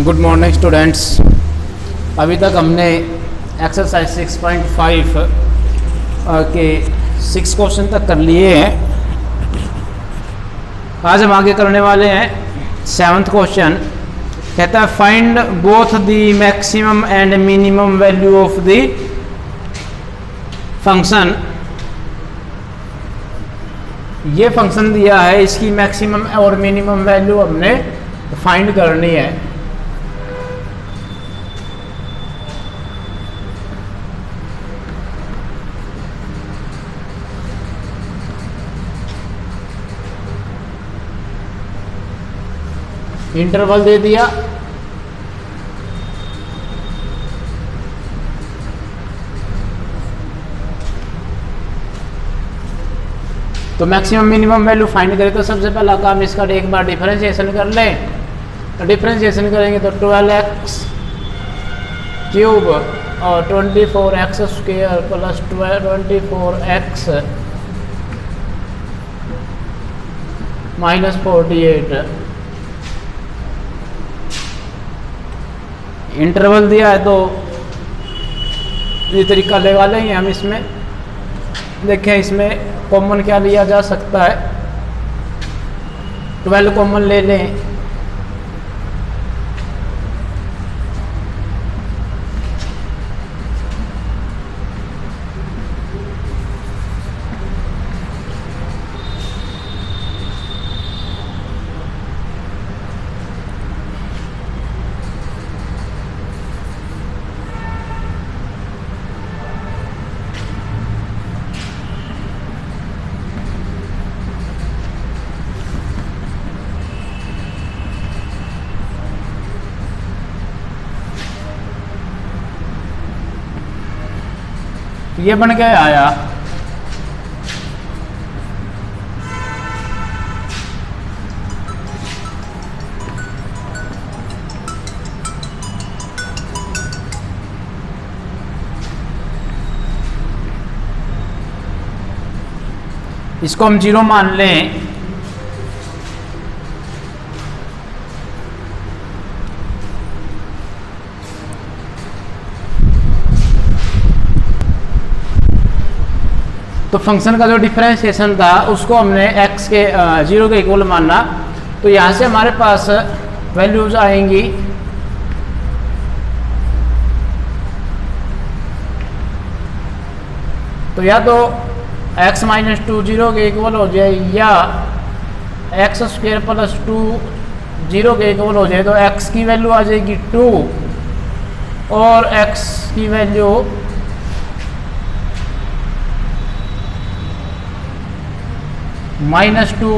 Good morning students. अभी तक हमने एक्सरसाइज 6.5 के 6 क्वेश्चन तक कर लिए हैं। आज हम आगे करने वाले हैं 7th क्वेश्चन। कहता है find both the maximum and minimum value of the function. ये फंक्शन दिया है, इसकी मैक्सिमम और मिनिमम वैल्यू हमने फाइंड करनी है। इंटरवल दे दिया, तो मैक्सिमम मिनिमम वैल्यू फाइंड करें तो सबसे पहला काम इसका एक बार डिफरेंशिएशन कर लें। तो डिफरेंशिएशन करेंगे तो 12x क्यूब और 24x square plus 24x minus 48। Interval दिया है तो ये तरीका लगा लेंगे हम। इसमें देखें, इसमें कॉमन क्या लिया जा सकता है, 12 कॉमन ले लें। ये बन के आया इसको हम 0 मान लें। तो फंक्शन का जो डिफरेंशिएशन था उसको हमने x के 0 के इक्वल माना। तो यहाँ से हमारे पास वैल्यूज आएंगी तो या तो x माइनस 2 0 के इक्वल हो जाए या x स्क्वायर प्लस 2 0 के इक्वल हो जाए। तो x की वैल्यू आ जाएगी 2 और x की वैल्यू -2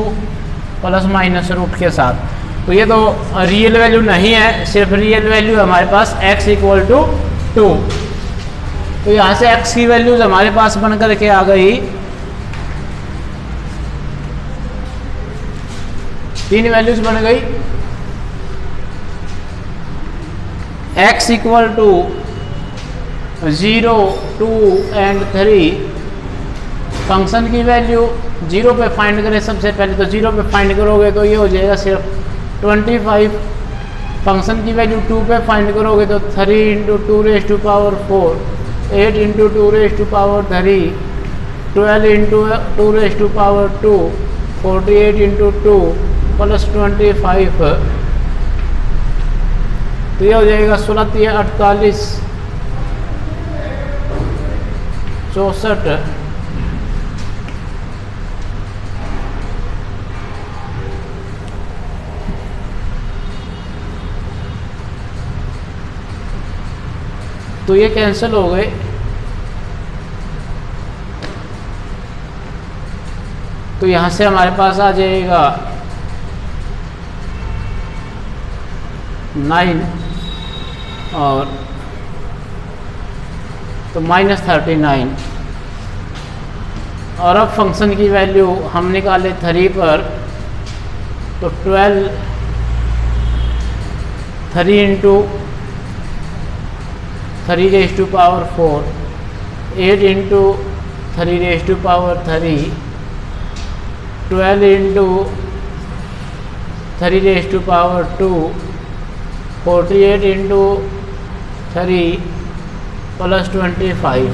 प्लस माइनस रूट के साथ। तो ये तो रियल वैल्यू नहीं है, सिर्फ रियल वैल्यू हमारे पास x इक्वल टू 2। तो यहाँ से x की वैल्यूज हमारे पास बन करके आ गई 3 वैल्यूज बन गई। x equal to 0, 2 and 3। Function की वैल्यू 0 पे फाइंड करें सबसे पहले। तो 0 पे फाइंड करोगे तो ये हो जाएगा सिर्फ 25। फंक्शन की वैल्यू 2 पे फाइंड करोगे तो 3 into 2 raise to power 4, 8 into 2 raise to power 3, 12 into 2 raise to power 2, 48 into 2 plus 25। तो ये हो जाएगा 16 48 64। तो ये कैंसिल हो गए। तो यहाँ से हमारे पास आ जाएगा 9 और तो -39। और अब फंक्शन की वैल्यू हम निकाले 3 पर। तो 12 3 into 3 raise to power 4, 8 into 3 raise to power 3, 12 into 3 raise to power 2 48 into 3 plus 25।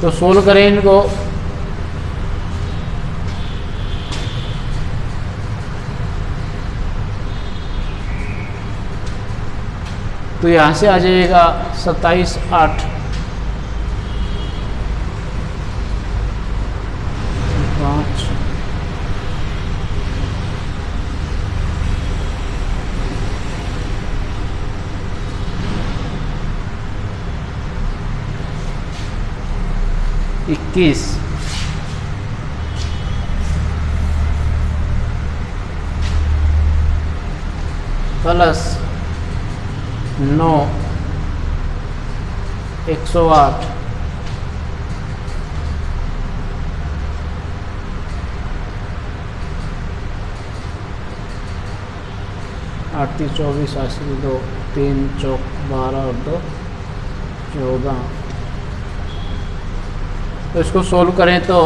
तो सोल्व करें इनको। तो यहाँ से आ जाएगा 27 8 5 21 प्लस 9 108 8 3 24 80 2 3 चौक 12 और 2 14। तो इसको सोल्व करें तो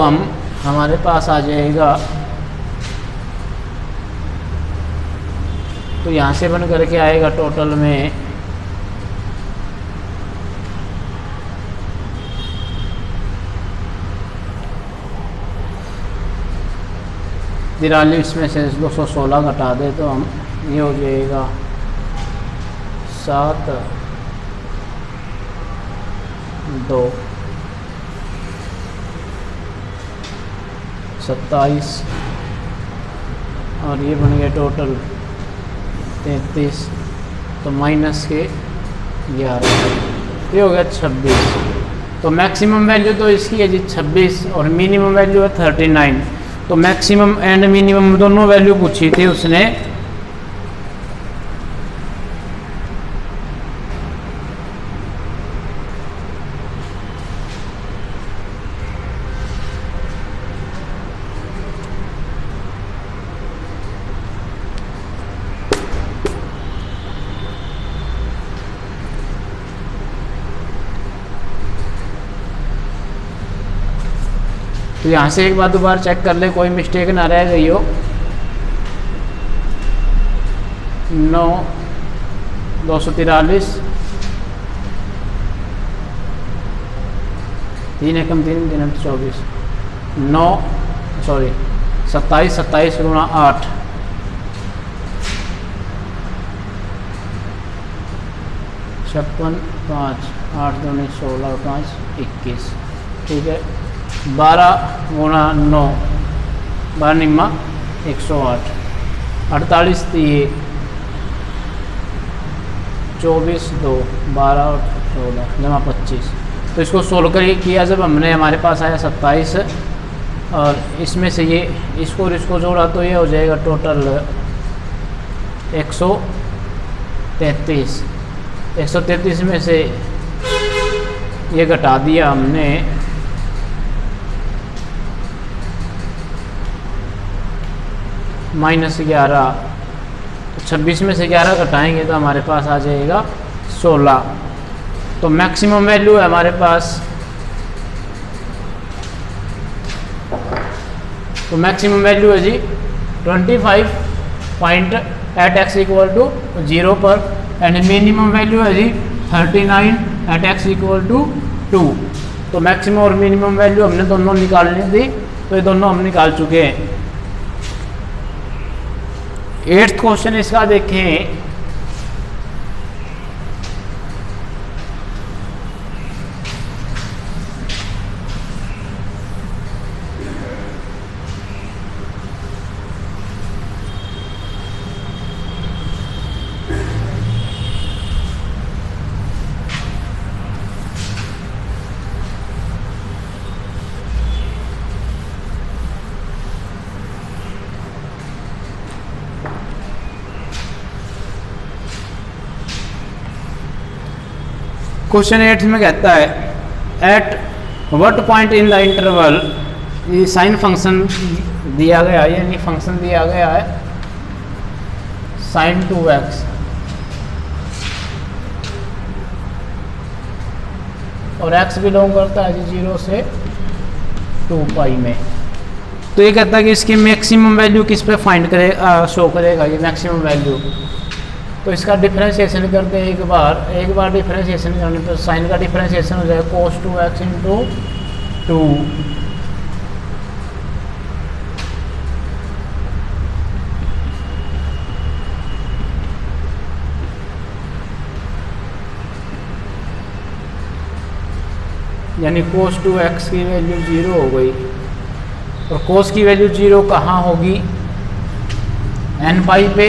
हमारे पास आ जाएगा। तो यहाँ से बन करके आएगा टोटल में 43 में से 216 घटा दे तो हम ये हो जाएगा 7 2 27 और ये बन गया टोटल 33। तो माइनस के 11 ये हो गया 26। तो मैक्सिमम वैल्यू तो इसकी है जी 26 और मिनिमम वैल्यू है 39। तो मैक्सिमम एंड मिनिमम दोनों वैल्यू पूछी थी उसने। तो यहाँ से एक बार दोबारा चेक कर ले, कोई मिस्टेक ना रह गई हो। 9 243 3 एकम 3 3 24 9 सॉरी 27 27 गुणा 8 56 5 8 2 16 5 21। ठीक है। 12 गुणा 9 12 निम्मा 108 48 3 24 2 12 और 16 जमा 25। तो इसको सोल्व कर किया जब हमने हमारे पास आया 27 और इसमें से ये इसको और इसको जोड़ा तो ये हो जाएगा टोटल 133। 133 में से ये घटा दिया हमने -11। तो 26 में से 11 घटाएंगे तो हमारे पास आ जाएगा 16। तो मैक्सिमम वैल्यू है हमारे पास। तो मैक्सिमम वैल्यू है जी 25.@x=0 पर एंड मिनिमम वैल्यू है जी 39@x=2। तो मैक्सिमम और मिनिमम वैल्यू हमने दोनों निकालनी थी, तो ये दोनों हम निकाल चुके हैं। 8th क्वेश्चन इसका देखें। क्वेश्चन 8 में कहता है at what point in the interval, ये साइन फंक्शन दिया गया है, यानी फंक्शन दिया गया है sin 2x और x बिलोंग करता है जी 0 से 2 पाई में। तो ये कहता है कि इसकी मैक्सिमम वैल्यू किस पे फाइंड करेगा, शो करेगा ये मैक्सिमम वैल्यू। तो इसका डिफरेंशिएशन करते हैं एक बार डिफरेंशिएशन करने तो साइन का डिफरेंशिएशन हो जाएगा cos 2x इंटू 2, यानी cos 2x की वैल्यू 0 हो गई। और cos की वैल्यू 0 कहाँ होगी, n पाई पे।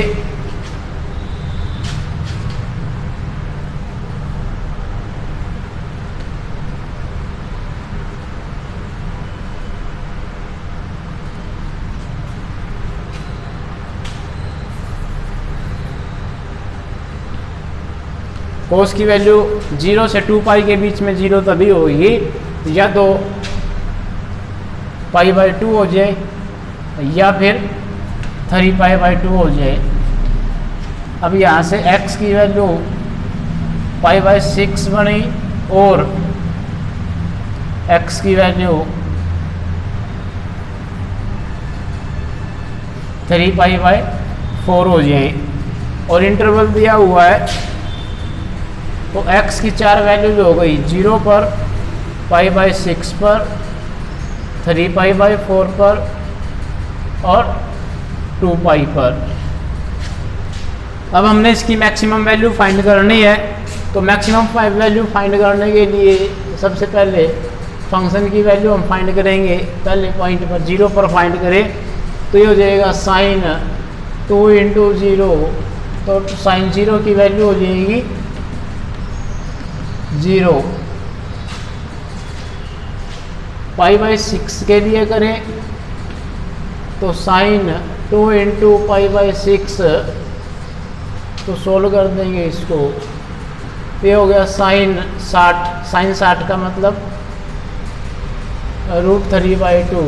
cos की वैल्यू 0 से 2 पाई के बीच में 0 तभी होगी या तो π/2 हो जाए या फिर 3π/2 हो जाए। अब यहाँ से x की वैल्यू π/6 बनी और x की वैल्यू 3π/4 हो जाए। और इंटरवल दिया हुआ है तो x की 4 वैल्यूज हो गई 0 पर, π/6 पर, 3π/4 पर और 2π पर। अब हमने इसकी मैक्सिमम वैल्यू फाइंड करनी है। तो मैक्सिमम वैल्यू फाइंड करने के लिए सबसे पहले फंक्शन की वैल्यू हम फाइंड करेंगे। पहले पॉइंट पर 0 पर फाइंड करें तो ये हो जाएगा साइन 2 इंटू 0, तो साइन 0 की वैल्यू हो जाएगी 0। π/6 के लिए करें तो साइन 2 इंटू π/6, तो सोल्व कर देंगे इसको। ये हो गया साइन 60, साइन 60 का मतलब √3/2।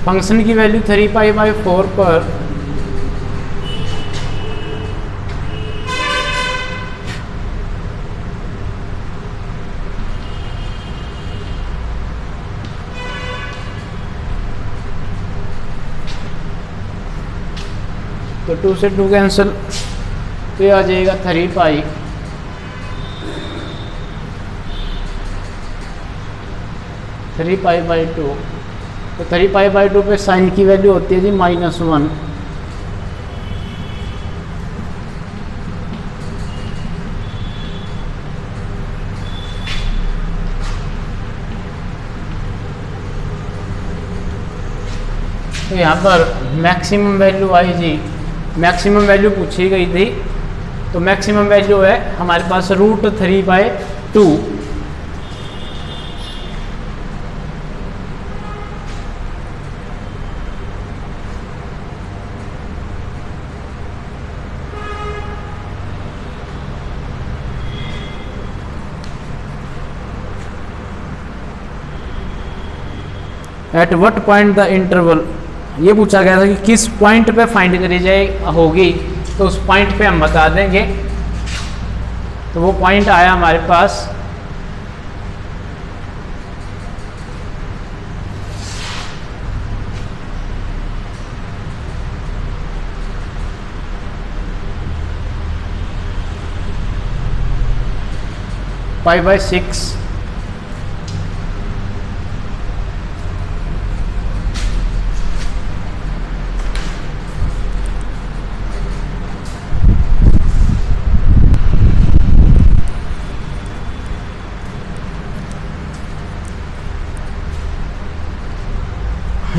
फंक्शन की वैल्यू 3π/4 पर तो 2 से 2 कैंसिल, तो ये आ जाएगा 3π। तो 3π/2 पे साइन की वैल्यू होती है जी -1। तो यहाँ पर मैक्सिमम वैल्यू आई जी, मैक्सिमम वैल्यू पूछी गई थी। तो मैक्सिमम वैल्यू है हमारे पास √3/2। At what point the interval, ये पूछा गया था कि किस पॉइंट पे फाइंड करी जाए होगी, तो उस पॉइंट पे हम बता देंगे। तो वो पॉइंट आया हमारे पास π/6।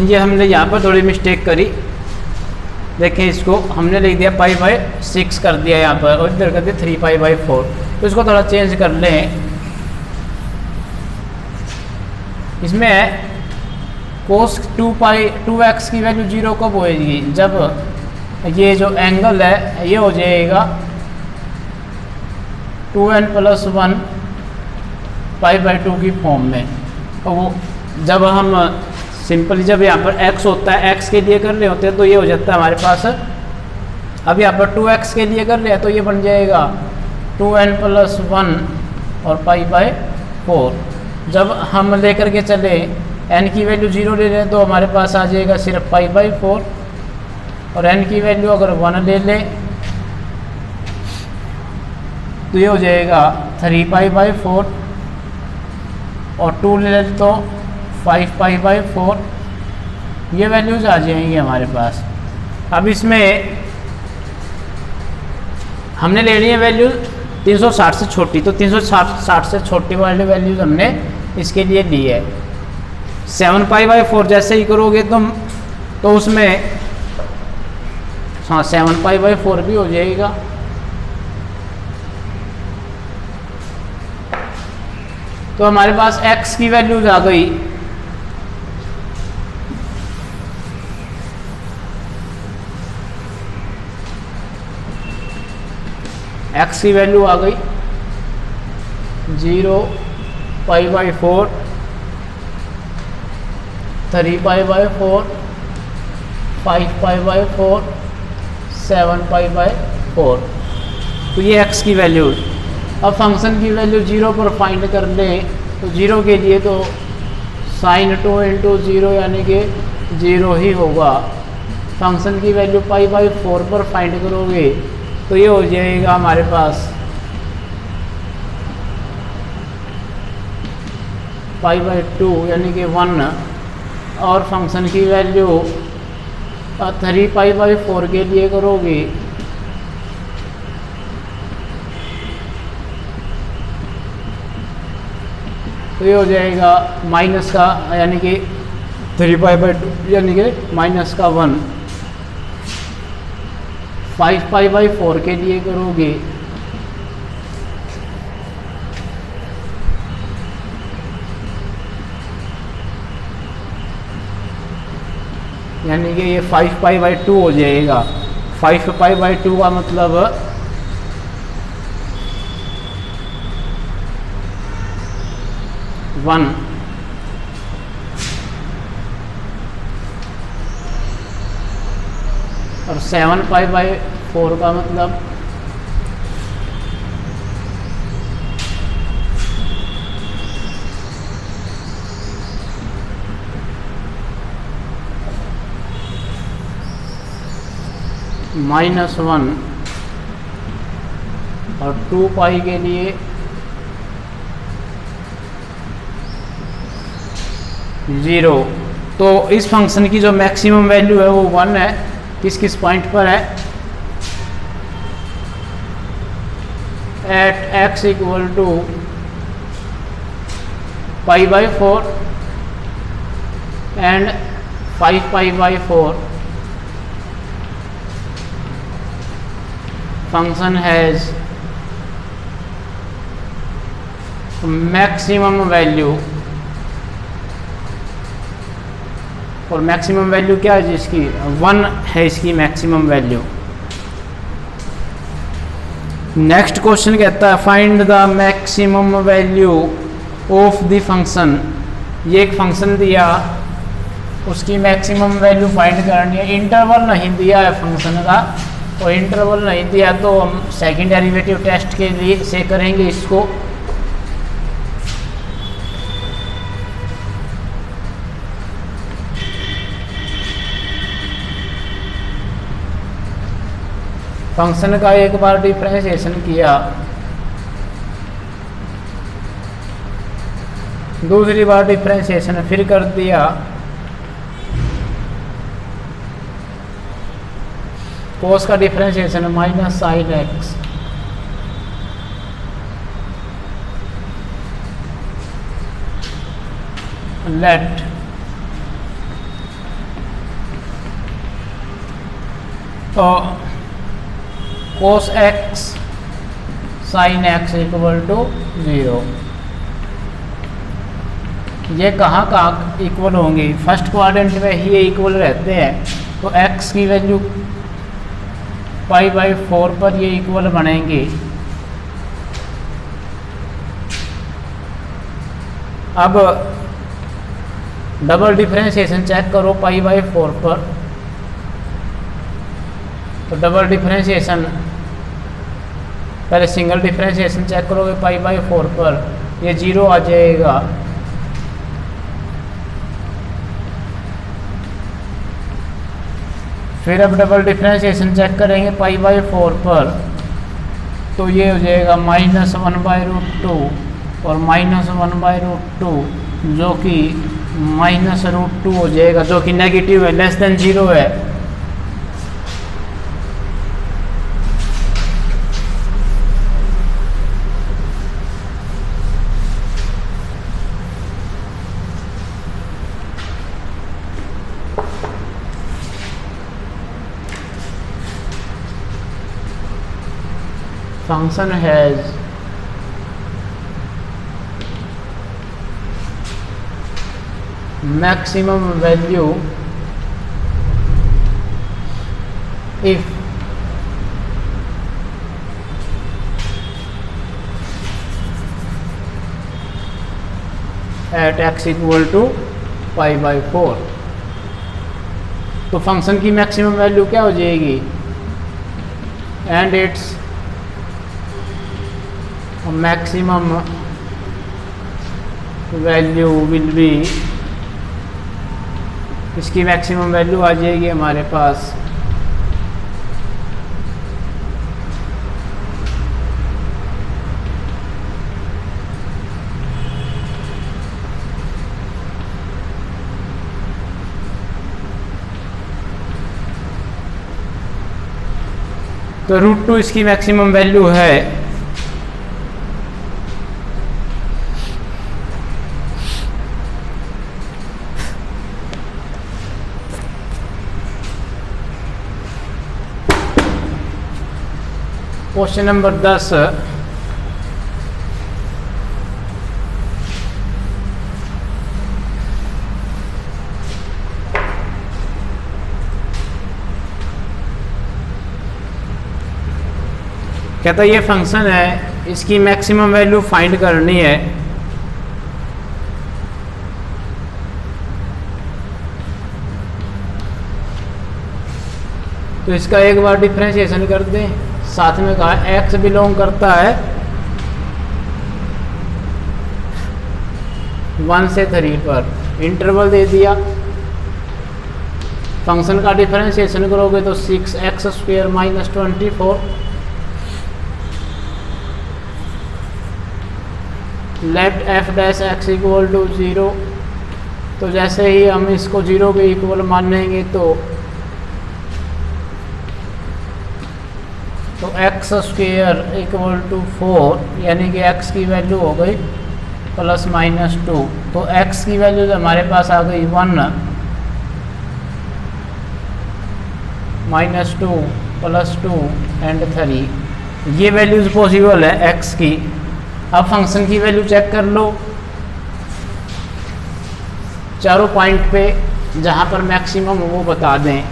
ये हमने यहाँ पर थोड़ी मिस्टेक करी, देखें इसको हमने लिख दिया π/6 कर दिया यहाँ पर और इधर कर दिया 3π/4। तो इसको थोड़ा चेंज कर लें। इसमें है cos 2x की वैल्यू 0 कब होएगी, जब ये जो एंगल है ये हो जाएगा 2n + 1 पाई बाई 2 की फॉर्म में। और वो जब हम सिंपली जब यहाँ पर x होता है, x के लिए कर रहे होते हैं तो ये हो जाता है हमारे पास, अब यहाँ पर 2x के लिए कर रहे हैं तो ये बन जाएगा 2n + 1 और पाई बाई 4। जब हम लेकर के चले n की वैल्यू 0 ले लें तो हमारे पास आ जाएगा सिर्फ पाई बाई 4, और n की वैल्यू अगर 1 ले लें तो ये हो जाएगा 3 पाई बाई 4, और 2 ले लें तो 5 पाई बाई 4। ये वैल्यूज आ जाएंगी हमारे पास। अब इसमें हमने ले ली है वैल्यू 360 से छोटी, तो 360 से छोटी वाली वैल्यूज हमने इसके लिए ली है। 7 पाई बाई 4 जैसे ही करोगे तुम तो उसमें हाँ 7 पाई बाई 4 भी हो जाएगा। तो हमारे पास x की वैल्यूज आ गई, x की वैल्यू आ गई 0 पाई by 4, 3 pi by 4, 5 pi by 4, 7 pi by 4। तो ये x की वैल्यू। अब फंक्शन की वैल्यू 0 पर फाइंड कर लें तो 0 के लिए तो sin 2 × 0 यानी कि 0 ही होगा। फंक्शन की वैल्यू पाई बाई 4 पर फाइंड करोगे तो ये हो जाएगा हमारे पास पाई बाई 2 यानी कि 1, और फंक्शन की वैल्यू 3 पाई बाई 4 के लिए करोगे तो ये हो जाएगा माइनस का, यानी कि 3 पाई बाई 2 यानी कि माइनस का 1। 5 पाई बाई 4 के लिए करोगे यानी कि ये 5 पाई बाई 2 हो जाएगा। 5 पाई बाई 2 का मतलब वन, और 7 पाई बाई 4 का मतलब -1, और 2 पाई के लिए 0। तो इस फंक्शन की जो मैक्सिमम वैल्यू है वो 1 है। किस किस पॉइंट पर है? At x = pi by 4 and 5 pi by 4 function has maximum value. और मैक्सिमम वैल्यू क्या है जिसकी 1 है, इसकी मैक्सिमम वैल्यू। नेक्स्ट क्वेश्चन कहता है find the maximum value of the function. ये एक फंक्शन दिया, उसकी मैक्सिमम वैल्यू फाइंड करनी है। इंटरवल नहीं दिया है फंक्शन का, और इंटरवल नहीं दिया तो हम सेकंड डेरिवेटिव टेस्ट के लिए से करेंगे इसको। फंक्शन का एक बार डिफरेंशिएशन किया, दूसरी बार डिफरेंशिएशन फिर कर दिया, कोस का डिफरेंशिएशन -sin x, लेट तो cos x sin x = 0। ये कहाँ कहाँ इक्वल होंगे? फर्स्ट क्वाड्रेंट में ही ये इक्वल रहते हैं, तो x की वैल्यू पाई बाई 4 पर ये इक्वल बनेंगे। अब डबल डिफरेंशिएशन चेक करो π/4 पर। तो डबल डिफरेंशिएशन, पहले सिंगल डिफरेंशिएशन चेक करोगे π/4 पर, ये 0 आ जाएगा। फिर अब डबल डिफरेंशिएशन चेक करेंगे π/4 पर, तो ये हो जाएगा -1/√2 और -1/√2, जो कि -√2 हो जाएगा, जो कि नेगेटिव है, लेस देन 0 है। Function has maximum value if at x equal to π/4। तो फंक्शन की मैक्सिमम वैल्यू क्या हो जाएगी, and it's maximum value will be, इसकी मैक्सिमम वैल्यू आ जाएगी हमारे पास तो √2 इसकी मैक्सिमम वैल्यू है। क्वेश्चन नंबर 10, कहता ये फंक्शन है, इसकी मैक्सिमम वैल्यू फाइंड करनी है। तो इसका एक बार डिफरेंशिएशन कर दें, साथ में कहा x बिलोंग करता है 1 से 3 पर, इंटरवल दे दिया। फंक्शन का डिफरेंशिएशन करोगे तो 6x² - 24 लेफ्ट f' x = 0। तो जैसे ही हम इसको 0 के इक्वल मानेंगे तो x² = 4, यानी कि x की वैल्यू हो गई +-2। तो x की वैल्यू जो हमारे पास आ गई 1 -2 +2 एंड 3, ये वैल्यूज पॉसिबल है x की। अब फंक्शन की वैल्यू चेक कर लो चारों पॉइंट पे, जहाँ पर मैक्सिमम हो वो बता दें।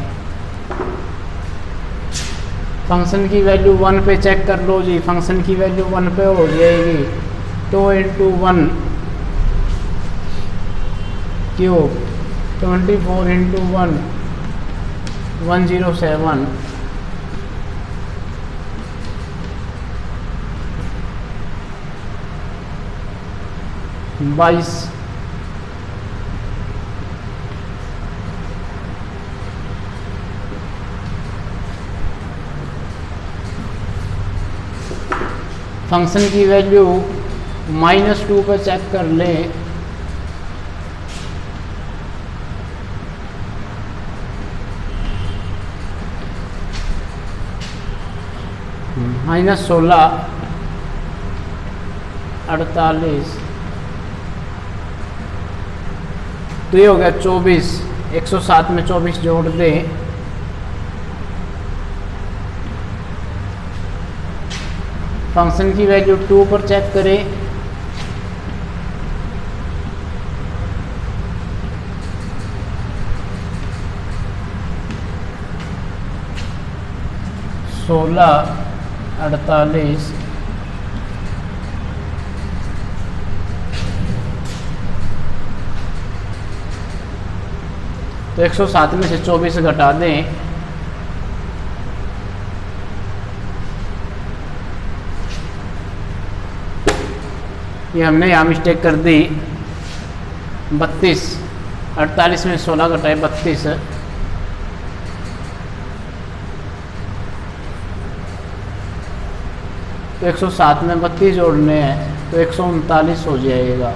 फंक्शन की वैल्यू 1 पे चेक कर लो जी, फंक्शन की वैल्यू 1 पे हो जाएगी 2 × 1 क्यूब 24 × 1 107 22। फंक्शन की वैल्यू -2 पर चेक कर लें, -16 48, तो ये हो गया 24। 107 में 24 जोड़ दें, फंक्शन की वैल्यू 2 पर चेक करें, सोलह 48 तो 107 में से 24 घटा दें, ये हमने यहाँ मिस्टेक कर दी। 32, 48 में 16 घटाए 32, तो 107 में 32 जोड़ने हैं तो 139 हो जाएगा।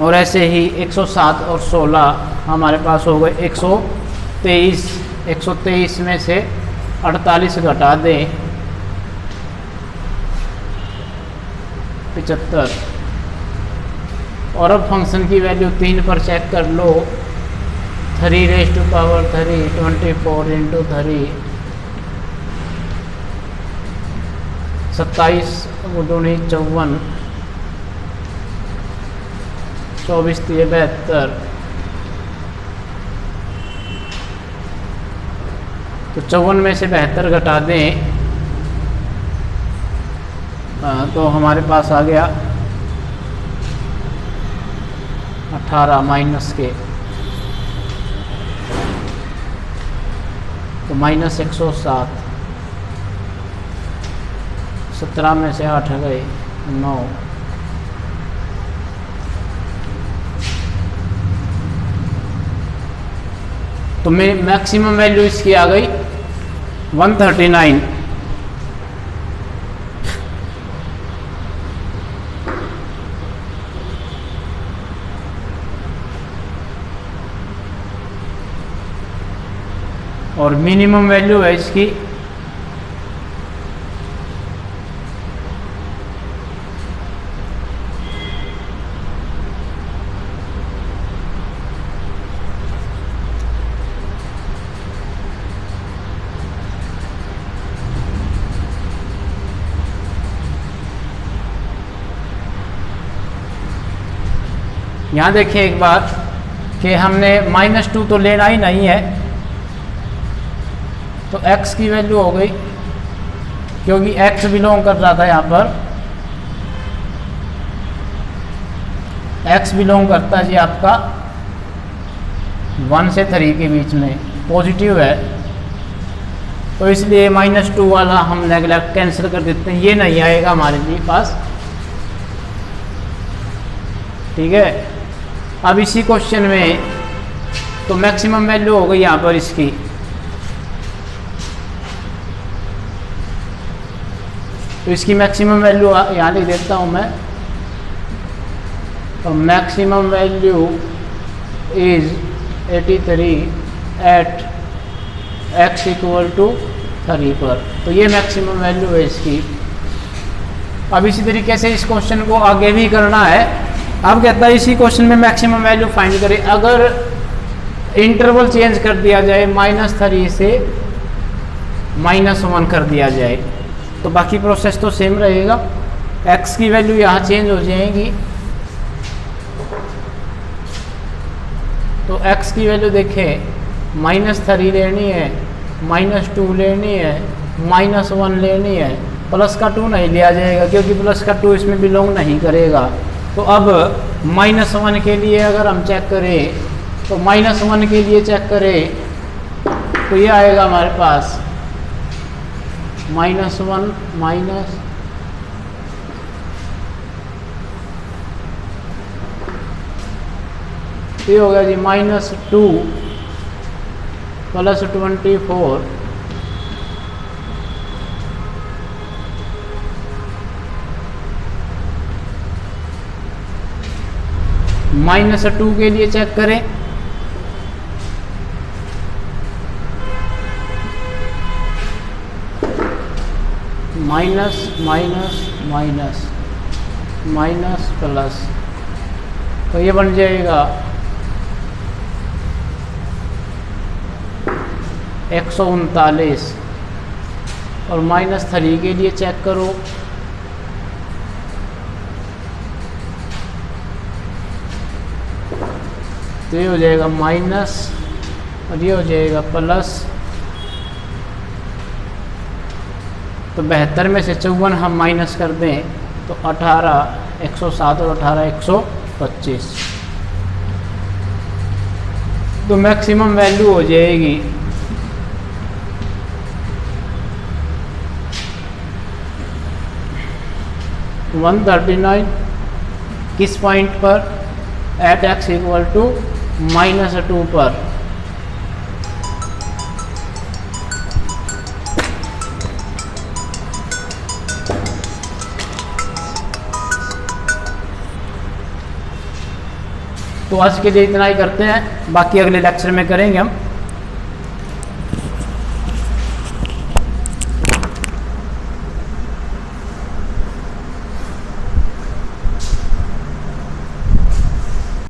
और ऐसे ही 107 और 16 हमारे पास हो गए 123। 123 में से 48 घटा दें 75। और अब फंक्शन की वैल्यू 3 पर चेक कर लो। 3 टू पावर 3 24 इंटू 3 27 गुणा 54 24 72। तो 54 में से 72 घटा दें तो हमारे पास आ गया 18 माइनस के, तो माइनस 107। 17 में से 8 गए 9। तो मेरी मैक्सिमम वैल्यू इसकी आ गई 139। और मिनिमम वैल्यू है इसकी 1। यहाँ देखिए एक बात कि हमने -2 तो लेना ही नहीं है, तो x की वैल्यू हो गई, क्योंकि x बिलोंग कर रहा था यहाँ पर, x बिलोंग करता है जी आपका 1 से 3 के बीच में, पॉजिटिव है, तो इसलिए -2 वाला हम नेगलेक्ट कैंसिल कर देते हैं, ये नहीं आएगा हमारे लिए पास। ठीक है। अब इसी क्वेश्चन में तो मैक्सिमम वैल्यू हो गई यहाँ पर इसकी, तो इसकी मैक्सिमम वैल्यू यहाँ लिख देता हूँ मैं। तो maximum value is 83 at x equal to 3 पर, तो ये मैक्सिमम वैल्यू है इसकी। अब इसी तरीके से इस क्वेश्चन को आगे भी करना है। अब कहता है इसी क्वेश्चन में मैक्सिमम वैल्यू फाइंड करें। अगर इंटरवल चेंज कर दिया जाए -3 से -1 कर दिया जाए तो बाकी प्रोसेस तो सेम रहेगा। x की वैल्यू यहाँ चेंज हो जाएगी, तो x की वैल्यू देखें -3 लेनी है, -2 लेनी है, -1 लेनी है, प्लस का 2 नहीं लिया जाएगा क्योंकि प्लस का 2 इसमें बिलोंग नहीं करेगा। तो अब -1 के लिए अगर हम चेक करें तो -1 के लिए चेक करें तो ये आएगा हमारे पास -1 माइनस ये हो गया जी -2 प्लस 24 -2 के लिए चेक करें minus minus minus minus plus, तो ये बन जाएगा 139। और -3 के लिए चेक करो तो ये हो जाएगा माइनस और ये हो जाएगा प्लस। तो 72 में से 54 हम माइनस कर दें तो 18 107 और 18 125। तो मैक्सिमम वैल्यू हो जाएगी 139 किस पॉइंट पर, एट x इक्वल टू -2 पर। तो आज के लिए इतना ही करते हैं, बाकी अगले लेक्चर में करेंगे हम।